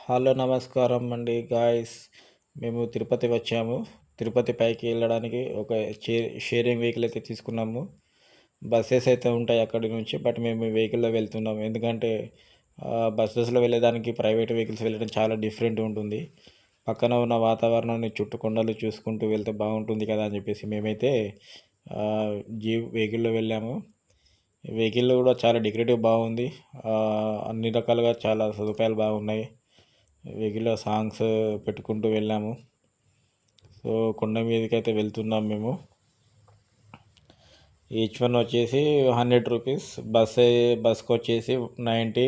Hello నమస్కారం అండి guys. మేము తిరుపతి వచ్చాము. తిరుపతి పైకి వెళ్ళడానికి ఒక షేరింగ్ వెహికల్ అయితే తీసుకున్నాము. బస్సెస్ అయితే ఉంటాయి అక్కడి నుంచి, బట్ మేము వెహికల్లో వెళ్తున్నాము. ఎందుకంటే బస్సెస్లో వెళ్ళడానికి ప్రైవేట్ వెహికల్స్ వెళ్ళడం చాలా డిఫరెంట్ ఉంటుంది. పక్కన ఉన్న వాతావరణాన్ని చుట్టూ కొండలు చూసుకుంటూ వెళ్తే బాగుంటుంది కదా అని చెప్పేసి మేమైతే వెహికల్లో వెళ్ళాము. వెహికల్లో కూడా చాలా డెకరేటివ్ బాగుంది. అన్ని రకాలుగా చాలా సదుపాయాలు బాగున్నాయి. వెహికల్లో సాంగ్స్ పెట్టుకుంటూ వెళ్ళాము. సో కొండ మీదకి అయితే వెళ్తున్నాం మేము. ఈచ్ వన్ వచ్చేసి 100 రూపీస్. బస్కి వచ్చేసి 90,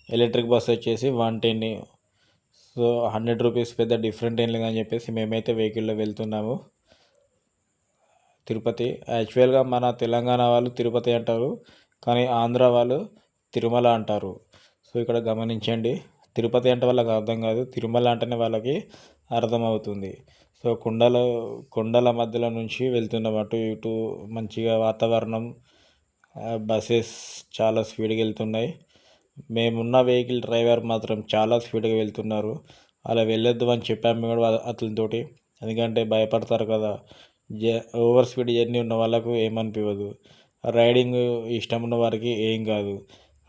ఎలక్ట్రిక్ బస్ వచ్చేసి 110. సో 100 రూపీస్ పెద్ద డిఫరెంట్ ఏం లేదని చెప్పేసి మేమైతే వెహికల్లో వెళ్తున్నాము తిరుపతి. యాక్చువల్గా మన తెలంగాణ వాళ్ళు తిరుపతి అంటారు, కానీ ఆంధ్ర వాళ్ళు తిరుమల అంటారు. సో ఇక్కడ గమనించండి, తిరుపతి అంటే వాళ్ళకి అర్థం కాదు, తిరుమల అంటేనే వాళ్ళకి అర్థమవుతుంది. సో కొండల మధ్యలో నుంచి వెళ్తున్నాం. అటు ఇటు మంచిగా వాతావరణం. బస్సెస్ చాలా స్పీడ్గా వెళ్తున్నాయి. మేమున్న వెహికల్ డ్రైవర్ మాత్రం చాలా స్పీడ్గా వెళ్తున్నారు. అలా వెళ్ళొద్దు అని చెప్పాము కూడా అతనితోటి, ఎందుకంటే భయపడతారు కదా. ఓవర్ స్పీడ్ జర్నీ ఉన్న వాళ్ళకు ఏమనిపించదు, రైడింగ్ ఇష్టం ఉన్న వారికి ఏం కాదు.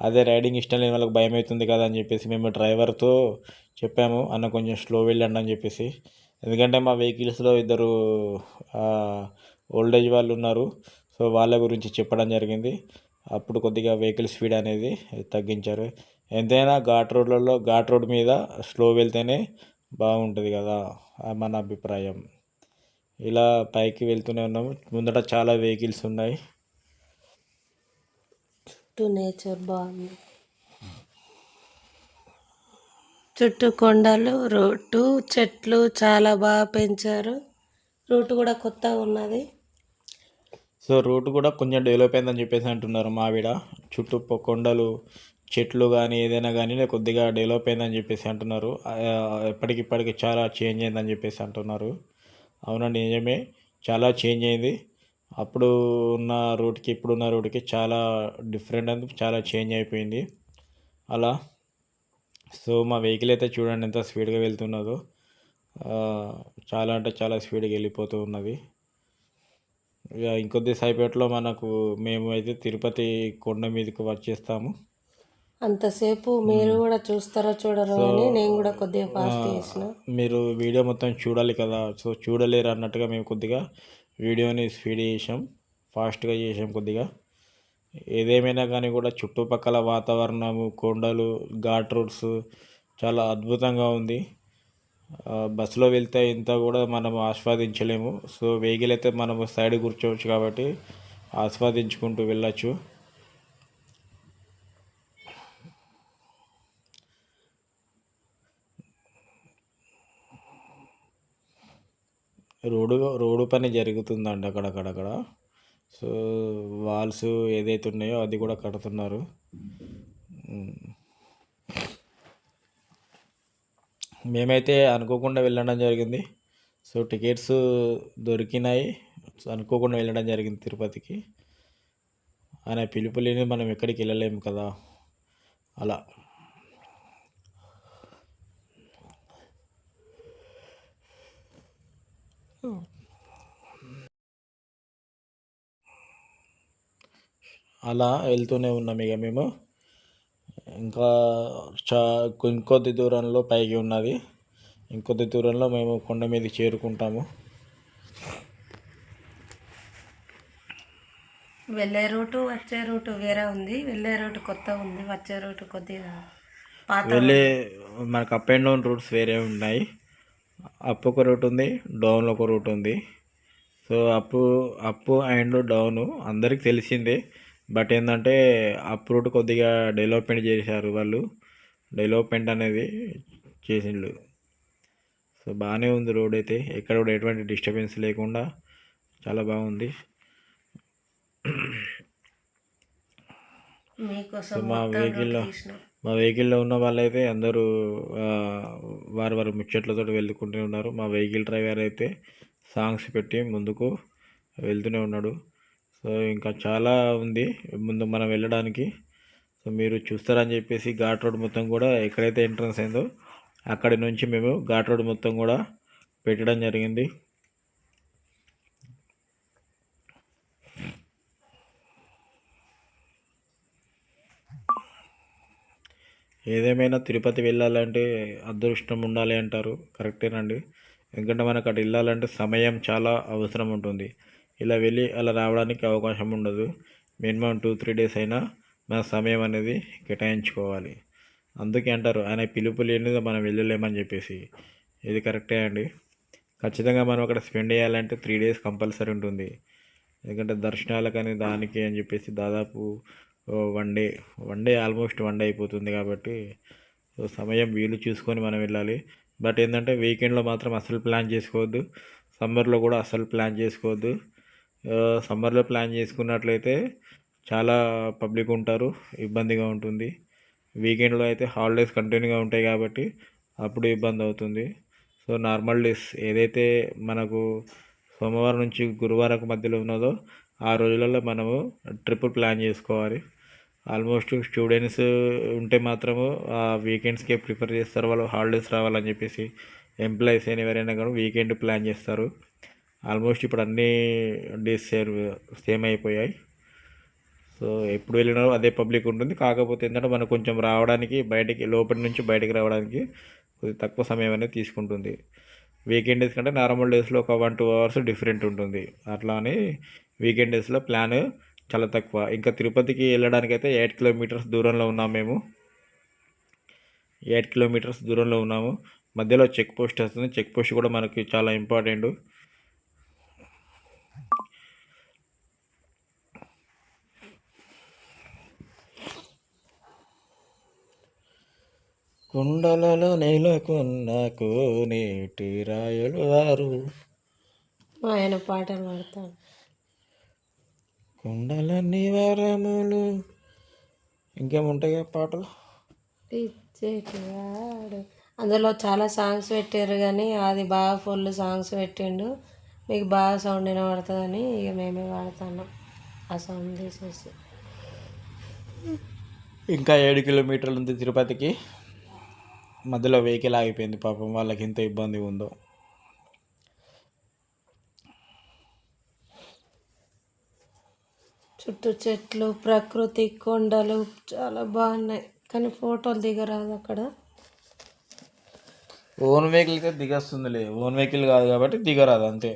అదే రైడింగ్ ఇష్టం లేని వాళ్ళకి భయం అవుతుంది కదా అని చెప్పేసి మేము డ్రైవర్తో చెప్పాము, అన్న కొంచెం స్లో వెళ్ళండి అని చెప్పేసి. ఎందుకంటే మా వెహికల్స్లో ఇద్దరు ఓల్డేజ్ వాళ్ళు ఉన్నారు. సో వాళ్ళ గురించి చెప్పడం జరిగింది. అప్పుడు కొద్దిగా వెహికల్ స్పీడ్ అనేది తగ్గించారు. ఎంతైనా ఘాట్ రోడ్ మీద స్లో వెళ్తేనే బాగుంటుంది కదా, మన అభిప్రాయం. ఇలా పైకి వెళ్తూనే ఉన్నాము. ముందట చాలా వెహికల్స్ ఉన్నాయి. నేచర్ బాగుంది. చుట్టూ కొండలు, రోడ్డు, చెట్లు చాలా బాగా పెంచారు. రూట్ కూడా కొత్తగా ఉన్నది. సో రూట్ కూడా కొంచెం డెవలప్ అయిందని చెప్పేసి అంటున్నారు మావిడ. చుట్టూ కొండలు, చెట్లు కానీ ఏదైనా కానీ కొద్దిగా డెవలప్ అయిందని చెప్పేసి అంటున్నారు. ఎప్పటికిప్పటికి చాలా చేంజ్ అయిందని చెప్పేసి అంటున్నారు. అవునండి, నిజమే, చాలా చేంజ్ అయింది. అప్పుడు ఉన్న రూట్కి ఇప్పుడున్న రూట్కి చాలా డిఫరెంట్ అండ్ చాలా చేంజ్ అయిపోయింది అలా. సో మా వెహికల్ అయితే చూడండి ఎంత స్పీడ్గా వెళ్తున్నదో. చాలా అంటే చాలా స్పీడ్గా వెళ్ళిపోతూ ఉన్నది. ఇక ఇంకొద్ది సేపట్లో మేము అయితే తిరుపతి కొండ మీదకి వచ్చేస్తాము. అంతసేపు మీరు కూడా చూస్తారో చూడరో అని నేను కూడా కొద్దిగా ఫాస్ట్ చేసిన. మీరు వీడియో మొత్తం చూడాలి కదా, సో చూడలేరు అన్నట్టుగా మేము కొద్దిగా వీడియోని స్పీడ్ చేసాం, ఫాస్ట్గా చేసాం కొద్దిగా. ఏదేమైనా కానీ కూడా చుట్టుపక్కల వాతావరణము, కొండలు, ఘాట్ రోడ్స్ చాలా అద్భుతంగా ఉంది. బస్సులో వెళ్తే ఇంత కూడా మనం ఆస్వాదించలేము. సో వెహికల్ అయితే మనము సైడ్ కూర్చోవచ్చు కాబట్టి ఆస్వాదించుకుంటూ వెళ్ళచ్చు. రోడ్డు పని జరుగుతుందండి అక్కడక్కడ. సో వాల్స్ ఏదైతే ఉన్నాయో అది కూడా కడుతున్నారు. మేమైతే అనుకోకుండా వెళ్ళడం జరిగింది. సో టికెట్స్ దొరికినాయి, అనుకోకుండా వెళ్ళడం జరిగింది తిరుపతికి. ఆయన పిలుపు లేని మనం ఎక్కడికి వెళ్ళలేము కదా, అలా. అలా వెళ్తూనే ఉన్నాం ఇక మేము. ఇంకా ఇంకొద్ది దూరంలో పైకి ఉన్నది. ఇంకొద్ది దూరంలో మేము కొండ మీదకి చేరుకుంటాము. వెళ్ళే రూటు వచ్చే రూటు వేరే ఉంది. వెళ్ళే రూటు కొత్త ఉంది, వచ్చే రూటు కొద్దిగా పాత. మనకు అప్ అండ్ డౌన్ రూట్స్ వేరే ఉన్నాయి. అప్ ఒక రూట్ ఉంది, డౌన్ ఒక రూట్ ఉంది. సో అప్ అండ్ డౌన్ అందరికి తెలిసిందే. బట్ ఏంటంటే అప్ రూట్ కొద్దిగా డెవలప్మెంట్ చేశారు వాళ్ళు, డెవలప్మెంట్ అనేది చేసిండు. సో బాగానే ఉంది రోడ్ అయితే, ఎక్కడ కూడా ఎటువంటి డిస్టర్బెన్స్ లేకుండా చాలా బాగుంది. సో మా వెహికల్లో ఉన్న వాళ్ళైతే అందరూ వారి ముచ్చట్లతో వెళ్తుకుంటూ ఉన్నారు. మా వెహికల్ డ్రైవర్ అయితే సాంగ్స్ పెట్టి ముందుకు వెళ్తూనే ఉన్నాడు. సో ఇంకా చాలా ఉంది ముందు మనం వెళ్ళడానికి. సో మీరు చూస్తారని చెప్పేసి ఘాట్ రోడ్ మొత్తం కూడా ఎక్కడైతే ఎంట్రన్స్ అయిందో అక్కడి నుంచి మేము ఘాట్ రోడ్ మొత్తం కూడా పెట్టడం జరిగింది. ఏదేమైనా తిరుపతి వెళ్ళాలంటే అదృష్టం ఉండాలి అంటారు, కరెక్టేనండి. ఎందుకంటే మనకు అటు వెళ్ళాలంటే సమయం చాలా అవసరం ఉంటుంది. ఇలా వెళ్ళి అలా రావడానికి అవకాశం ఉండదు. మినిమం 2-3 డేస్ అయినా మన సమయం అనేది కేటాయించుకోవాలి. అందుకే అంటారు ఆయన పిలుపు లేనిది మనం వెళ్ళలేమని చెప్పేసి. ఇది కరెక్టే అండి. ఖచ్చితంగా మనం అక్కడ స్పెండ్ చేయాలంటే 3 డేస్ కంపల్సరీ ఉంటుంది. ఎందుకంటే దర్శనాలకని దానికి అని చెప్పేసి దాదాపు one day almost one day అయిపోతుంది కాబట్టి సమయం వీలు చూసుకొని మనం వెళ్ళాలి. బట్ ఏంటంటే వీకెండ్లో మాత్రం అస్సలు ప్లాన్ చేసుకోవద్దు. సమ్మర్లో కూడా అస్సలు ప్లాన్ చేసుకోవద్దు. సమ్మర్లో ప్లాన్ చేసుకున్నట్లయితే చాలా పబ్లిక్ ఉంటారు, ఇబ్బందిగా ఉంటుంది. వీకెండ్లో అయితే హాలిడేస్ కంటిన్యూగా ఉంటాయి కాబట్టి అప్పుడు ఇబ్బంది అవుతుంది. సో నార్మల్ డేస్ ఏదైతే మనకు సోమవారం నుంచి గురువారం మధ్యలో ఉన్నదో ఆ రోజులలో మనము ట్రిప్ ప్లాన్ చేసుకోవాలి. ఆల్మోస్ట్ స్టూడెంట్స్ ఉంటే మాత్రము ఆ వీకెండ్స్కే ప్రిఫర్ చేస్తారు, వాళ్ళు హాలిడేస్ రావాలని చెప్పేసి. ఎంప్లాయీస్ అయినా ఎవరైనా కానీ వీకెండ్ ప్లాన్ చేస్తారు. ఆల్మోస్ట్ ఇప్పుడు అన్ని డేస్ సేమ్ అయిపోయాయి. సో ఎప్పుడు వెళ్ళినా అదే పబ్లిక్ ఉంటుంది. కాకపోతే ఏంటంటే మనకు కొంచెం రావడానికి లోపలి నుంచి బయటికి రావడానికి కొద్దిగా తక్కువ సమయం అనేది తీసుకుంటుంది. వీకెండ్ డేస్ కంటే నార్మల్ డేస్లో ఒక 1-2 అవర్స్ డిఫరెంట్ ఉంటుంది. అట్లా అని వీకెండ్ డేస్లో ప్లాన్ చాలా తక్కువ. ఇంకా తిరుపతికి వెళ్ళడానికైతే 8 కిలోమీటర్స్ దూరంలో ఉన్నాము మేము. 8 కిలోమీటర్స్ దూరంలో ఉన్నాము. మధ్యలో చెక్ పోస్ట్ వస్తుంది. చెక్ పోస్ట్ కూడా మనకి చాలా ఇంపార్టెంట్. కుండలలో నెలకొన్న కోనేటి రాయలు వారు, ఆయన పాటలు పాడతాడు. కుండలన్నీ వరములు, ఇంకేముంటాయి కదా పాటలు. ఇచ్చేటివాడు. అందులో చాలా సాంగ్స్ పెట్టారు కానీ అది బాగా ఫుల్ సాంగ్స్ పెట్టిండు. మీకు బాగా సౌండ్ వినబడుతుందని ఇక మేమే వాడుతున్నాం ఆ సౌండ్ తీసేసి. ఇంకా 7 కిలోమీటర్లు ఉంది తిరుపతికి. మధ్యలో వెహికల్ ఆగిపోయింది, పాపం వాళ్ళకి ఎంత ఇబ్బంది ఉందో. చుట్టూ చెట్లు, ప్రకృతి, కొండలు చాలా బాగున్నాయి కానీ ఫోటోలు దిగరాదు అక్కడ. ఓన్ వెహికల్ అయితే దిగొస్తుందిలే, ఓన్ వెహికల్ కాదు కాబట్టి దిగరాదు అంతే.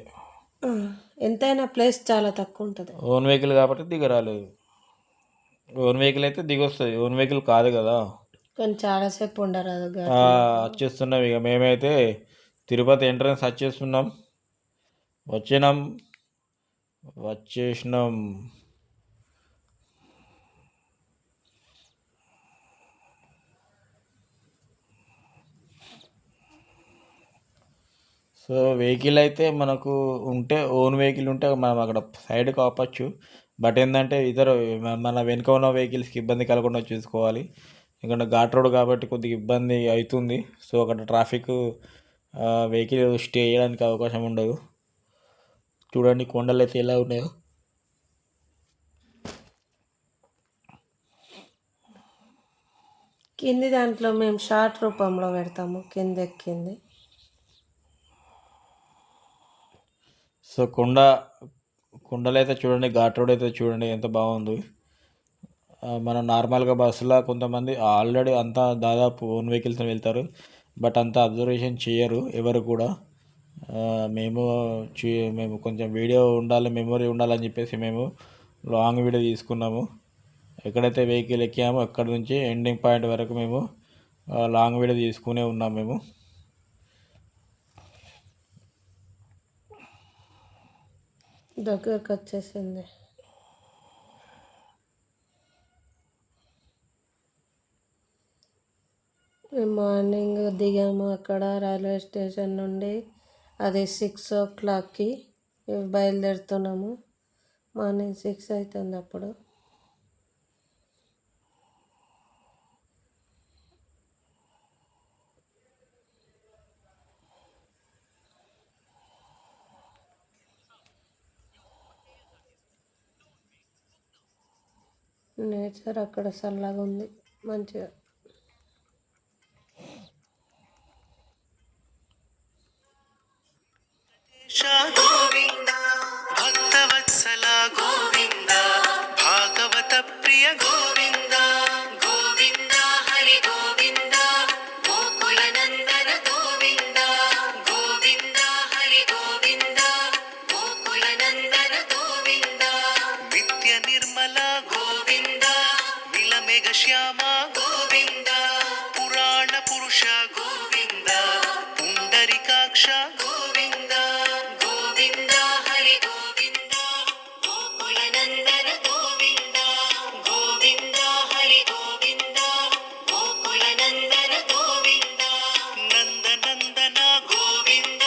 ఎంతైనా ప్లేస్ చాలా తక్కువ ఉంటుంది. ఓన్ వెహికల్ కాబట్టి దిగరాలేదు. ఓన్ వెహికల్ అయితే దిగొస్తుంది, ఓన్ వెహికల్ కాదు కదా. కానీ చాలాసేపు ఉండరాదు. వచ్చేస్తున్నాం ఇక మేమైతే తిరుపతి ఎంట్రన్స్ వచ్చేస్తున్నాం. వచ్చేసినాం. సో వెహికల్ అయితే మనకు ఉంటే, ఓన్ వెహికల్ ఉంటే మనం అక్కడ సైడ్కి ఆపచ్చు. బట్ ఏంటంటే మన వెనుక ఉన్న వెహికల్స్కి ఇబ్బంది కలగకుండా చూసుకోవాలి. ఎందుకంటే ఘాట్ రోడ్ కాబట్టి కొద్దిగా ఇబ్బంది అవుతుంది. సో అక్కడ ట్రాఫిక్, వెహికల్ స్టే చేయడానికి అవకాశం ఉండదు. చూడండి కొండలు అయితే ఎలా ఉన్నాయో. కింది దాంట్లో మేము షార్ట్ రూపంలో పెడతాము కింద ఎక్కింది. సో కొండలు అయితే చూడండి, ఘాట్ రోడ్ అయితే చూడండి ఎంత బాగుంది. మనం నార్మల్గా బస్సులో కొంతమంది ఆల్రెడీ అంతా దాదాపు ఓన్ వెహికల్స్తో వెళ్తారు. బట్ అంతా అబ్జర్వేషన్ చేయరు ఎవరు కూడా. మేము కొంచెం వీడియో ఉండాలి, మెమొరీ ఉండాలని చెప్పేసి మేము లాంగ్ వీడియో తీసుకున్నాము. ఎక్కడైతే వెహికల్ ఎక్కామో అక్కడ నుంచి ఎండింగ్ పాయింట్ వరకు మేము లాంగ్ వీడియో తీసుకునే ఉన్నాం మేము. దగ్గరకు వచ్చేసింది. మేము మార్నింగ్ దిగాము అక్కడ రైల్వే స్టేషన్ నుండి. అది 6 o'clockకి బయలుదేరుతున్నాము. మార్నింగ్ 6 అవుతుంది అప్పుడు. నేచర్ అక్కడ చల్లగా ఉంది మంచిగా. కుశల గోవింద నిలమేఘ శ్యామ గోవింద పురాణ పురుష గోవింద పుండరికాక్ష గోవింద గోవింద హరి గోవింద గోకుల నందన గోవింద గోవింద హరి గోవింద గోకుల నందన గోవింద నందనందన గోవింద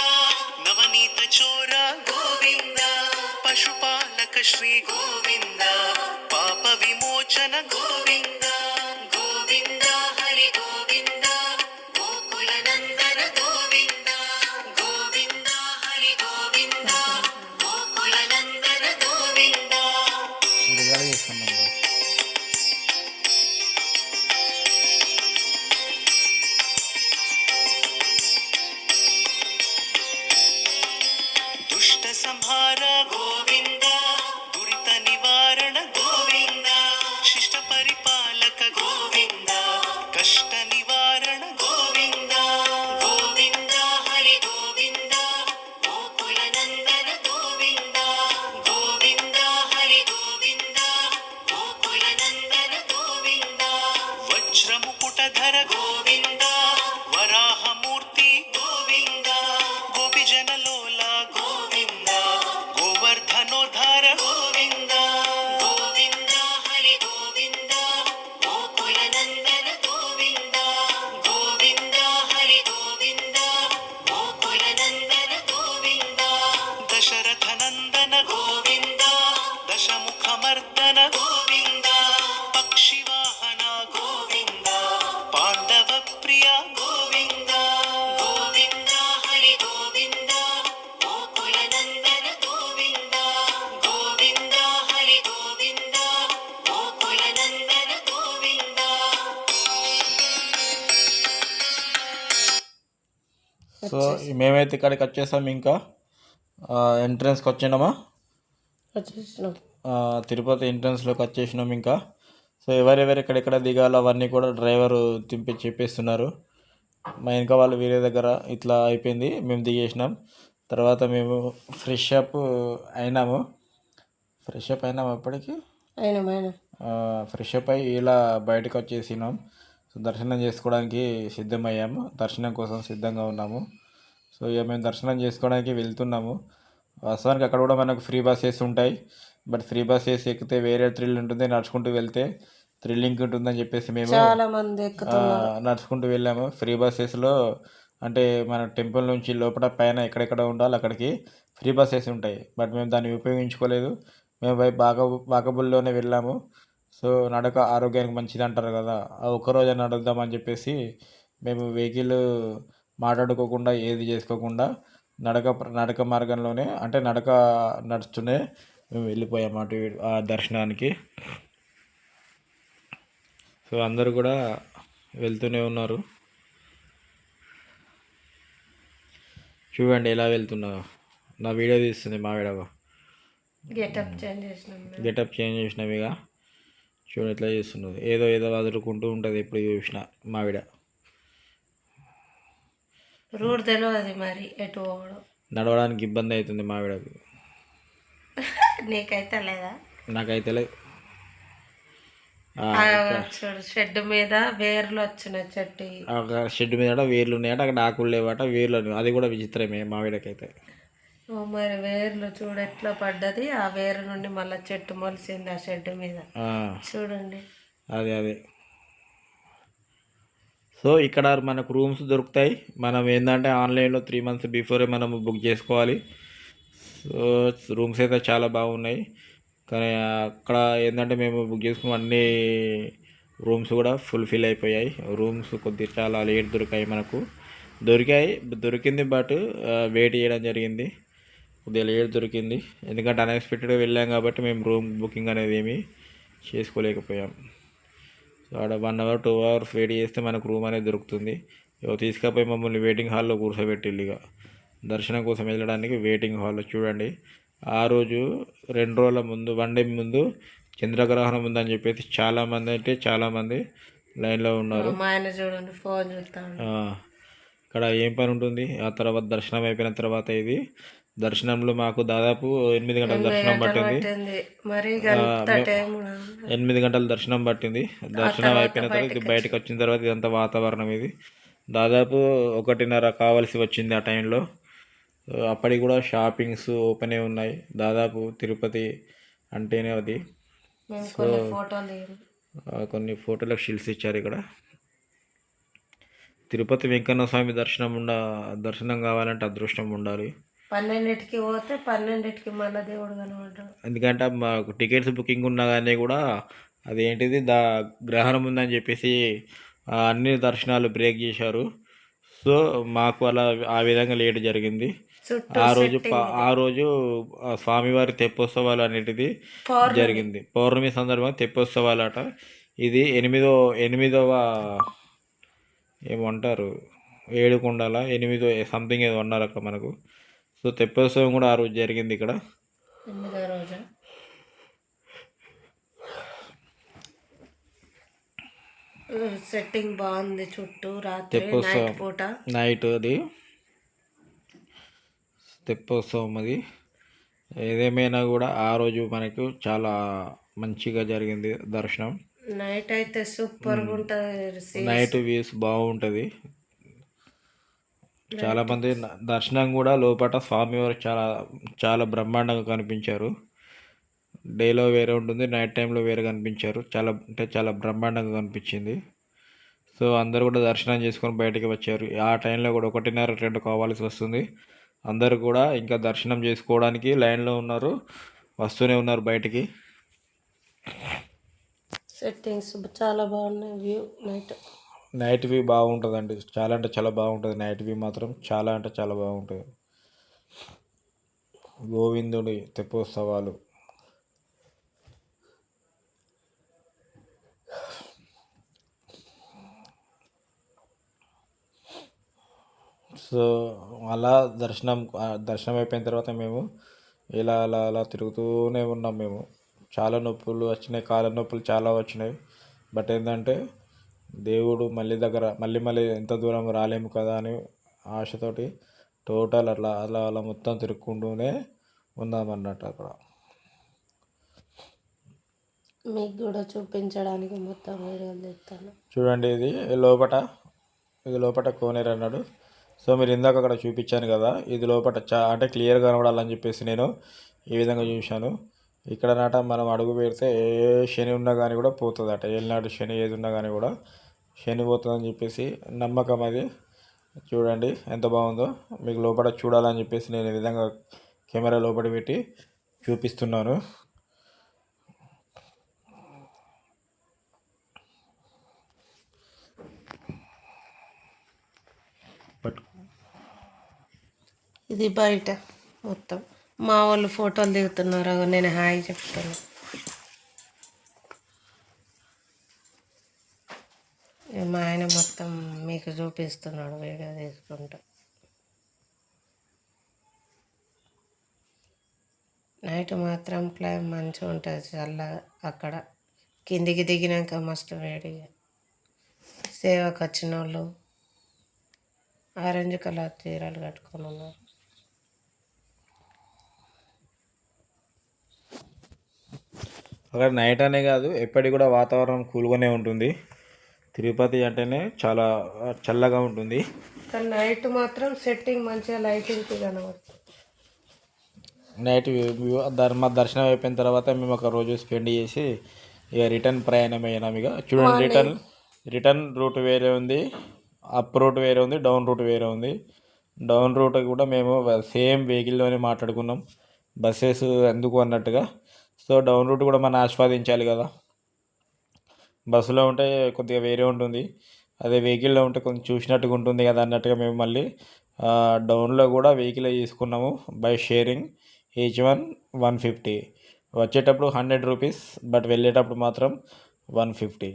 నవనీత చోర గోవింద పశుపాలక శ్రీ గోవింద పాప విమోచన గోవింద గోవింద హరి గోవింద గోకుల నందన గోవింద గోవింద హరి గోవింద గోకుల నందన గోవింద. దుష్ట సంహార గోవింద దురిత నివారణ గోవింద శిష్ట పరిపాలక గోవింద కష్ట నివారణ గోవింద గోవింద హరి గోవింద గోకుల నందన గోవింద గోవింద హరి గోవింద గోకుల నందన గోవింద వజ్రముకుటధర గోవింద వరాహమూర్తి గోవింద గోపిజనలోల గోవింద గోవర్ధనోద్ధార గోవింద గోవింద హరి గోవింద గోకుల నందన గోవింద గోవింద హరి గోవింద గోకుల నందన గోవింద దశరథ నందన గోవింద దశముఖమర్దన గోవింద పక్షివాహన గోవింద పాండవ ప్రియ గోవింద గోవింద హరి గోవింద గోకుల నందన గోవింద గోవింద హరి గోవింద గోకుల నందన గోవింద. సో మేమైతే ఇక్కడికి వచ్చేసాం. ఇంకా ఎంట్రన్స్కి వచ్చినామా, వచ్చేసినాం. తిరుపతి ఎంట్రన్స్లోకి వచ్చేసినాం. ఇంకా సో ఎవరెవరు ఎక్కడెక్కడ దిగాలో అవన్నీ కూడా డ్రైవరు చెప్పేస్తున్నారు. మా ఇంకా వాళ్ళు వేరే దగ్గర ఇట్లా అయిపోయింది, మేము దిగేసినాం. తర్వాత మేము ఫ్రెష్ అప్ అయినాము అప్పటికి ఫ్రెష్ అప్ అయ్యి ఇలా బయటకు వచ్చేసినాం. సో దర్శనం చేసుకోవడానికి సిద్ధమయ్యాము, దర్శనం కోసం సిద్ధంగా ఉన్నాము. సో ఇక మేము దర్శనం చేసుకోవడానికి వెళ్తున్నాము. వాస్తవానికి అక్కడ కూడా మనకు ఫ్రీ బస్సెస్ ఉంటాయి, బట్ ఫ్రీ బస్సెస్ ఎక్కితే వేరే థ్రిల్ ఉంటుంది, నడుచుకుంటూ వెళ్తే థ్రిల్లింగ్ ఉంటుందని చెప్పేసి మేము చాలా మంది నడుచుకుంటూ వెళ్ళాము. ఫ్రీ బస్సెస్లో అంటే మన టెంపుల్ నుంచి లోపల పైన ఎక్కడెక్కడ ఉండాలి అక్కడికి ఫ్రీ బస్సెస్ ఉంటాయి, బట్ మేము దాన్ని ఉపయోగించుకోలేదు. మేము వాకబుల్లోనే వెళ్ళాము. సో నడక ఆరోగ్యానికి మంచిది అంటారు కదా, ఆ ఒక్కరోజు నడుద్దామని చెప్పేసి మేము వెహికల్ మాట్లాడుకోకుండా ఏది చేసుకోకుండా నడక మార్గంలోనే అంటే నడుస్తూనే మేము వెళ్ళిపోయాము అటు ఆ దర్శనానికి. సో అందరూ కూడా వెళ్తూనే ఉన్నారు. చూడండి ఎలా వెళ్తున్నావు. నా వీడియో తీస్తుంది మా వీడియో. గెటప్ చేంజ్ చేసినాం ఇక. చూడు ఎట్లా చేస్తున్నది, ఏదో వదులుకుంటూ ఉంటుంది ఎప్పుడు చూసినా మావిడ. రూట్ తెలియదు మరి ఎటు పోవడం, నడవడానికి ఇబ్బంది అవుతుంది మావిడకు. నీకైతే లేదా? నాకైతే లేదు. చూడు షెడ్ మీద వేర్లు వచ్చినాయి, చెట్టు షెడ్ మీద వేర్లు ఉన్నాయట, అక్కడ ఆకులు లేవట, వేర్లు అది కూడా విచిత్రమే మావిడకైతే. మరి వేర్లు చూడు ఎట్లా పడ్డది, ఆ వేరు నుండి మళ్ళీ చెట్టు మొలిసింది ఆ షెడ్ మీద చూడండి. అదే సో ఇక్కడ మనకు రూమ్స్ దొరుకుతాయి. మనం ఏంటంటే ఆన్లైన్లో 3 months బిఫోరే మనం బుక్ చేసుకోవాలి. సో రూమ్స్ అయితే చాలా బాగున్నాయి, కానీ అక్కడ ఏంటంటే మేము బుక్ చేసుకున్న అన్ని రూమ్స్ కూడా ఫుల్ఫిల్ అయిపోయాయి. రూమ్స్ కొద్దిగా చాలా లేట్ మనకు దొరికింది, బట్ వెయిట్ చేయడం జరిగింది, కొద్దిగా లేట్ దొరికింది. ఎందుకంటే అన్ఎక్స్పెక్టెడ్గా వెళ్ళాం కాబట్టి మేము రూమ్ బుకింగ్ అనేది ఏమీ చేసుకోలేకపోయాం. సో ఆడ 1 hour 2 hours వెయిట్ చేస్తే మనకు రూమ్ అనేది దొరుకుతుంది. తీసుకపోయి మమ్మల్ని వెయిటింగ్ హాల్లో కూర్చోబెట్టిల్లు. ఇక దర్శనం కోసం వెళ్ళడానికి వెయిటింగ్ హాల్లో చూడండి. ఆ రోజు 2 రోజుల ముందు 1 day ముందు చంద్రగ్రహణం ఉందని చెప్పేసి చాలామంది లైన్లో ఉన్నారు. చూడండి ఫోన్ చూస్తాను. ఇక్కడ ఏం పని ఉంటుంది, ఆ తర్వాత దర్శనం అయిపోయిన తర్వాత ఇది దర్శనంలో మాకు దాదాపు 8 గంటల 8 దర్శనం గంటలు పట్టింది. పట్టింది. మరి గంత టైం 8 గంటల దర్శనం పట్టింది. దర్శనం తర్వాత అయిపోయిన తర్వాత ఇది బయటకు బయటకు వచ్చిన తర్వాత ఇదంతా వాతావరణం ఇది దాదాపు 1:30 కావాల్సి వచ్చింది ఆ టైంలో. అప్పటికి కూడా షాపింగ్స్ ఓపెనే ఉన్నాయి. దాదాపు తిరుపతి అంటేనే అది. మేము సో కొన్ని ఫోటోలు దిగాం. కొన్ని ఫోటోలకు షిల్స్ ఇచ్చారు ఇక్కడ. తిరుపతి వెంకన్న స్వామి దర్శనం కావాలంటే అదృష్టం ఉండాలి. 12కి పోతే 12కి మళ్ళా దేవుడు కనబడ్డాడు. ఎందుకంటే మాకు టికెట్స్ బుకింగ్ ఉన్నా కానీ కూడా అదేంటిది గ్రహణం ఉందని చెప్పేసి అన్ని దర్శనాలు బ్రేక్ చేశారు. సో మాకు అలా ఆ విధంగా లేట్ జరిగింది. చుట్టూ ఆ రోజు సెట్టింగ్ ఆ రోజు స్వామివారి తెప్పోత్సవాలు అనేటిది పౌర్ణమి జరిగింది. పౌర్ణమి సందర్భంగా తెప్పోత్సవాలట. ఇది ఎనిమిదవ ఏమంటారు 7 కొండల 8 సంథింగ్ ఏదో అన్నారు అక్కడ మనకు. సో తెప్పోత్సవం కూడా ఆ రోజు జరిగింది ఇక్కడ. 8వ రోజు సెట్టింగ్ బాగుంది. చుట్టూ రాత్రి నైట్ తెప్పోత్సవం పూట నైట్ అది తెప్పోత్సవం అది. ఏదేమైనా కూడా ఆ రోజు మనకు చాలా మంచిగా జరిగింది దర్శనం. నైట్ అయితే సూపర్గా ఉంటుంది. నైట్ వ్యూస్ బాగుంటుంది. చాలామంది దర్శనం కూడా లోపల స్వామివారు చాలా చాలా బ్రహ్మాండంగా కనిపించారు. డేలో వేరే ఉంటుంది, నైట్ టైంలో వేరే కనిపించారు. చాలా అంటే చాలా బ్రహ్మాండంగా కనిపించింది. సో అందరూ కూడా దర్శనం చేసుకొని బయటికి వచ్చారు. ఆ టైంలో కూడా 1:30 2 కావాల్సి వస్తుంది. అందరూ కూడా ఇంకా దర్శనం చేసుకోవడానికి లైన్లో ఉన్నారు, వస్తూనే ఉన్నారు బయటికి. సెట్టింగ్స్ చాలా బాగున్నాయి. వ్యూ నైట్ వ్యూ బాగుంటుందండి. చాలా అంటే చాలా బాగుంటుంది. నైట్ వ్యూ మాత్రం చాలా అంటే చాలా బాగుంటుంది. గోవిందుడి తెప్పోత్సవాలు. సో అలా దర్శనం అయిపోయిన తర్వాత మేము ఇలా అలా అలా తిరుగుతూనే ఉన్నాం. మేము చాలా నొప్పులు వచ్చినాయి, కాళ్ళ నొప్పులు చాలా వచ్చినాయి. బట్ ఏంటంటే దేవుడు మళ్ళీ ఎంత దూరం రాలేము కదా అని ఆశతోటి టోటల్ అట్లా అలా అలా మొత్తం తిరుక్కుంటూనే ఉన్నామన్నట్టు అక్కడ. మీకు కూడా చూపించడానికి మొత్తం వీడియోలు తెస్తాను చూడండి. ఇది లోపట కోనేరు అన్నాడు. సో మీరు ఇందాక అక్కడ చూపించాను కదా, ఇది లోపల అంటే క్లియర్గా కనబడాలని చెప్పేసి నేను ఈ విధంగా చూశాను. ఇక్కడ మనం అడుగు పెడితే ఏ శని ఉన్నా కానీ కూడా పోతుందట. ఏలినాడు శని ఏది ఉన్నా కానీ కూడా శని పోతుందని చెప్పేసి నమ్మకం అది. చూడండి ఎంత బాగుందో. మీకు లోపల చూడాలని చెప్పేసి నేను ఈ విధంగా కెమెరా లోపల పెట్టి చూపిస్తున్నాను. ఇది బయట మొత్తం మా వాళ్ళు ఫోటోలు దిగుతున్నారు. నేను హాయ్ చెప్తాను. మా ఆయన మొత్తం మీకు చూపిస్తున్నాడు వీడియో తీసుకుంటా. నైట్ మాత్రం క్లైమ్ మంచిగా ఉంటుంది, చల్లగా. అక్కడ కిందికి దిగినాక మస్తు వేడిగా. సేవకు వచ్చిన వాళ్ళు ఆరెంజ్ కలర్ చీరలు కట్టుకొని ఉన్నారు. అక్కడ నైట్ అనే కాదు, ఎప్పటికి కూడా వాతావరణం కూల్గానే ఉంటుంది. తిరుపతి అంటేనే చాలా చల్లగా ఉంటుంది. కానీ నైట్ మాత్రం సెట్టింగ్ మంచిగా లైటింగ్కి కనబడుతుంది. నైట్ మా దర్శనం అయిపోయిన తర్వాత మేము ఒక రోజు స్పెండ్ చేసి ఇక రిటర్న్ ప్రయాణం అయినాం. ఇక చూడండి, రిటర్న్ రూట్ వేరే ఉంది, అప్ రూట్ వేరే ఉంది, డౌన్ రూట్ వేరే ఉంది. డౌన్ రూట్ కూడా మేము సేమ్ వెహికల్లోనే మాట్లాడుకున్నాం, బస్సెస్ ఎందుకు అన్నట్టుగా. సో డౌన్ రూట్ కూడా మనం ఆస్వాదించాలి కదా. బస్సులో ఉంటే కొద్దిగా వేరే ఉంటుంది, అదే వెహికల్లో ఉంటే కొంచెం చూసినట్టుగా ఉంటుంది కదా అన్నట్టుగా మేము మళ్ళీ డౌన్లో కూడా వెహికల్ తీసుకున్నాము. By sharing each one 150. వచ్చేటప్పుడు 100 రూపీస్, బట్ వెళ్ళేటప్పుడు మాత్రం 150.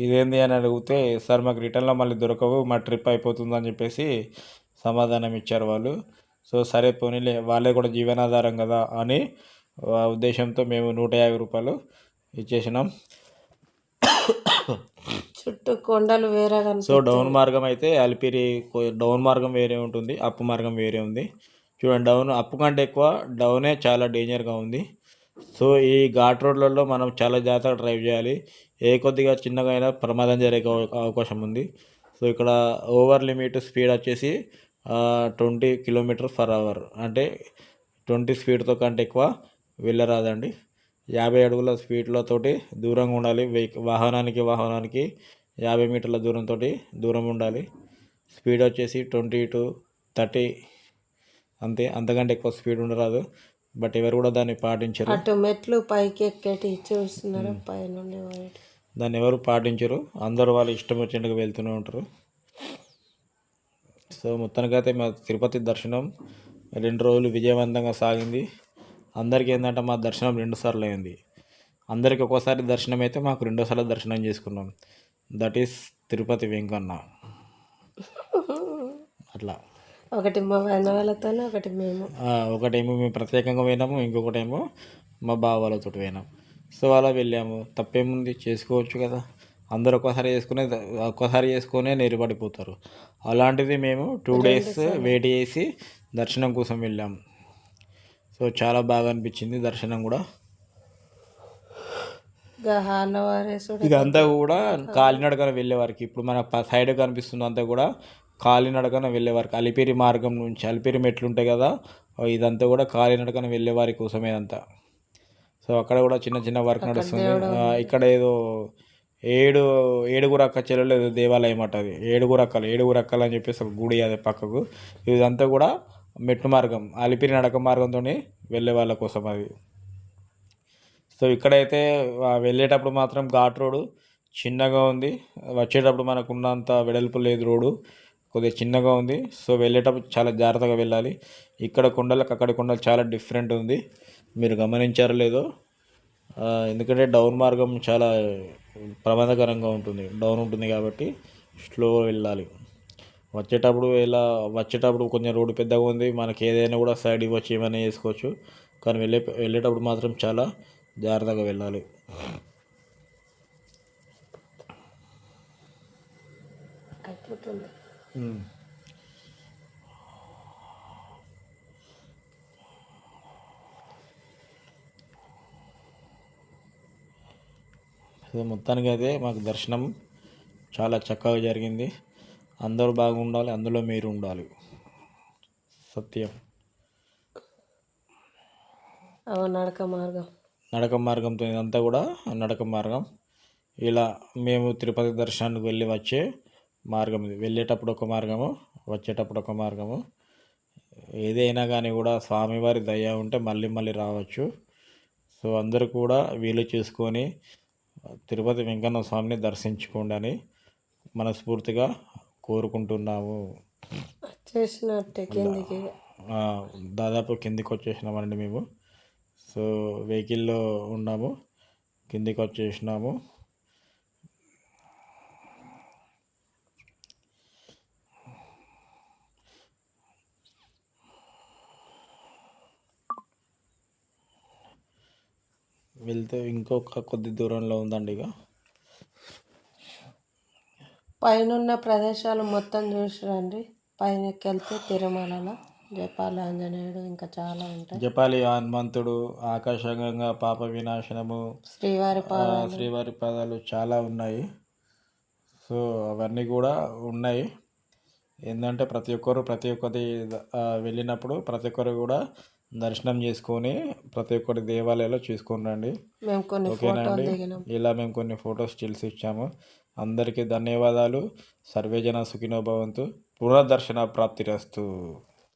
ఇదేంది అని అడిగితే, సార్ మాకు రిటర్న్లో మళ్ళీ దొరకవు, మా ట్రిప్ అయిపోతుందని చెప్పేసి సమాధానం ఇచ్చారు వాళ్ళు. సో సరే పోనీలే, వాళ్ళే కూడా జీవనాధారం కదా అని ఉద్దేశంతో మేము 150 రూపాయలు ఇచ్చేసినాం. చుట్టూ కొండలు వేరే. సో డౌన్ మార్గం అయితే అలిపిరి డౌన్ మార్గం వేరే ఉంటుంది, అప్ మార్గం వేరే ఉంది. చూడండి డౌన్ అప్ కంటే ఎక్కువ డౌనే చాలా డేంజర్గా ఉంది. సో ఈ ఘాట్ రోడ్లలో మనం చాలా జాగ్రత్తగా డ్రైవ్ చేయాలి. ఏ కొద్దిగా చిన్నగా అయినా ప్రమాదం జరిగే అవకాశం ఉంది. సో ఇక్కడ ఓవర్ లిమిట్ స్పీడ్ వచ్చేసి 20 km/h అంటే 20 స్పీడ్తో కంటే ఎక్కువ వెళ్ళరాదండి. 50 అడుగుల స్పీడ్లతోటి దూరంగా ఉండాలి. వాహనానికి 50 మీటర్ల దూరం ఉండాలి. స్పీడ్ వచ్చేసి 20 to 30 అంతే, అంతకంటే ఎక్కువ స్పీడ్ ఉండరాదు. బట్ ఎవరు కూడా దాన్ని పాటించరు. అటు మెట్లు పైకి ఎక్కేటి చూస్తున్నారు, పైనుండి దాన్ని ఎవరు పాటించరు. అందరూ వాళ్ళు ఇష్టం వచ్చినట్టుగా వెళ్తూనే ఉంటారు. సో మొత్తానికైతే మా తిరుపతి దర్శనం 2 రోజులు విజయవంతంగా సాగింది. అందరికీ ఏంటంటే మా దర్శనం 2 సార్లు అయింది. అందరికి ఒక్కోసారి దర్శనం అయితే మాకు 2వ సార్లు దర్శనం చేసుకున్నాం. That is Tirupati Venkanna. అట్లా ఒకటి మా వాళ్ళతో, ఒకటి మేము. ఒకటేమో మేము ప్రత్యేకంగా పోయినాము, ఇంకొకటేమో మా బావ వాళ్ళతో పోయినాం. సో అలా వెళ్ళాము. తప్పేముంది, చేసుకోవచ్చు కదా. అందరూ ఒక్కసారి చేసుకునే నిలబడిపోతారు. అలాంటిది మేము 2 days వెయిట్ చేసి దర్శనం కోసం వెళ్ళాము. సో చాలా బాగా అనిపించింది దర్శనం కూడా. ఇదంతా కూడా కాలినడకన వెళ్ళేవారికి, ఇప్పుడు మన సైడ్ కనిపిస్తుంది అంతా కూడా కాలినడకన వెళ్ళేవారికి. అలిపిరి మార్గం నుంచి, అలిపిరి మెట్లు ఉంటాయి కదా, ఇదంతా కూడా కాలినడకన వెళ్ళేవారి కోసమే అంతా. సో అక్కడ కూడా చిన్న చిన్న వర్క్ నడుస్తుంది. ఇక్కడ ఏదో ఏడుగురు అక్క చెల్లెలు ఏదో దేవాలయం అట. అది ఏడుగురు అక్కలు అని చెప్పేసి ఒక గుడి, అదే పక్కకు. ఇదంతా కూడా మెట్టు మార్గం, అలిపిరి నడక మార్గంతో వెళ్ళే వాళ్ళ కోసం అది. సో ఇక్కడైతే వెళ్ళేటప్పుడు మాత్రం ఘాట్ రోడ్డు చిన్నగా ఉంది, వచ్చేటప్పుడు మనకు ఉన్నంత వెడల్పు లేదు, రోడ్డు కొద్దిగా చిన్నగా ఉంది. సో వెళ్ళేటప్పుడు చాలా జాగ్రత్తగా వెళ్ళాలి. ఇక్కడ కొండలకు అక్కడ కొండలు చాలా డిఫరెంట్ ఉంది, మీరు గమనించారో లేదో. ఎందుకంటే డౌన్ మార్గం చాలా ప్రమాదకరంగా ఉంటుంది, డౌన్ ఉంటుంది కాబట్టి స్లోగా వెళ్ళాలి. వచ్చేటప్పుడు కొంచెం రోడ్డు పెద్దగా ఉంది, మనకి ఏదైనా కూడా సైడ్ ఇవ్వచ్చు, ఏమైనా చేసుకోవచ్చు. కానీ వెళ్ళేటప్పుడు మాత్రం చాలా జాగ్రత్తగా వెళ్ళాలి. మొత్తానికి అయితే మాకు దర్శనం చాలా చక్కగా జరిగింది. అందరూ బాగుండాలి, అందులో మీరు ఉండాలి. సత్యం. నడక మార్గంతో ఇదంతా కూడా నడక మార్గం. ఇలా మేము తిరుపతి దర్శనానికి వెళ్ళి వచ్చే మార్గం ఇది. వెళ్ళేటప్పుడు ఒక మార్గము, వచ్చేటప్పుడు ఒక మార్గము. ఏదైనా కానీ కూడా స్వామివారి దయ ఉంటే మళ్ళీ రావచ్చు. సో అందరూ కూడా వీలు చేసుకొని తిరుపతి వెంకన్న స్వామిని దర్శించుకోండి అని మనస్ఫూర్తిగా కోరుకుంటున్నాము. దాదాపు కిందికి వచ్చేసినామండి మేము. సో వెహికల్లో ఉన్నాము, కిందికి వచ్చేసినాము. వెళ్తే ఇంకొక కొద్ది దూరంలో ఉందండి. ఇక పైన ప్రదేశాలు మొత్తం చూసి రండి. పైనకి వెళ్తే తిరుమలలో జపాలి ఆంజనేయుడు, ఇంకా చాలా ఉంటాయి. జపాలి హనుమంతుడు, ఆకాశగంగా, పాప వినాశనము, శ్రీవారి పాదాలు చాలా ఉన్నాయి. సో అవన్నీ కూడా ఉన్నాయి. ఏంటంటే ప్రతి ఒక్కటి వెళ్ళినప్పుడు ప్రతి ఒక్కరు కూడా దర్శనం చేసుకొని ప్రతి ఒక్కటి దేవాలయాల్లో చూసుకొని రండి. ఓకేనా అండి? ఇలా మేము కొన్ని ఫొటోస్ స్టిల్స్ ఇచ్చాము. అందరికీ ధన్యవాదాలు. సర్వేజన సుఖినో భవంతు. పునర్దర్శన ప్రాప్తిరస్తు.